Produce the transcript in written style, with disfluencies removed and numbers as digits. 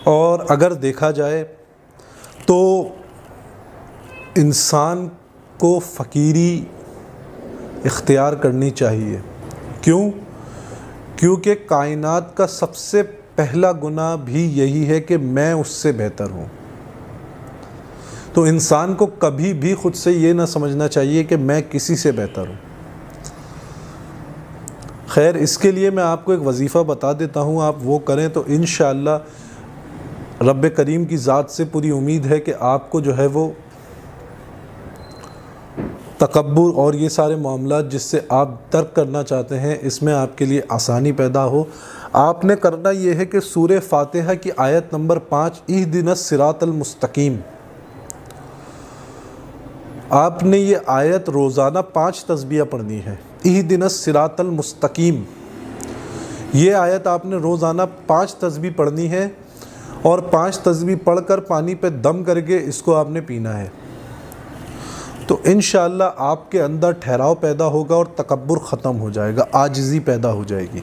اور اگر دیکھا جائے تو انسان کو فقیری اختیار کرنی چاہیے. کیونکہ کائنات کا سب سے پہلا گناہ بھی یہی ہے کہ میں اس سے بہتر ہوں. تو انسان کو کبھی بھی خود سے یہ نہ سمجھنا چاہیے کہ میں کسی سے بہتر ہوں. خیر، اس کے لیے میں آپ کو ایک وظیفہ بتا دیتا ہوں، آپ وہ کریں تو انشاءاللہ رب کریم کی ذات سے پوری امید ہے کہ آپ کو جو ہے وہ تکبر اور یہ سارے معاملات جس سے آپ ترک کرنا چاہتے ہیں اس میں آپ کے لیے آسانی پیدا ہو. آپ نے کرنا یہ ہے کہ سورہ فاتحہ کی آیت نمبر 5 اہدنا الصراط المستقیم، آپ نے یہ آیت روزانہ 5 تسبیح پڑھنی ہے. اہدنا الصراط المستقیم، یہ آیت آپ نے روزانہ 5 تسبیح پڑھنی ہے اور 5 تسبیح پڑھ کر پانی پہ دم کر کے اس کو آپ نے پینا ہے. تو انشاءاللہ آپ کے اندر ٹھہراؤ پیدا ہوگا اور تکبر ختم ہو جائے گا، عاجزی پیدا ہو جائے گی.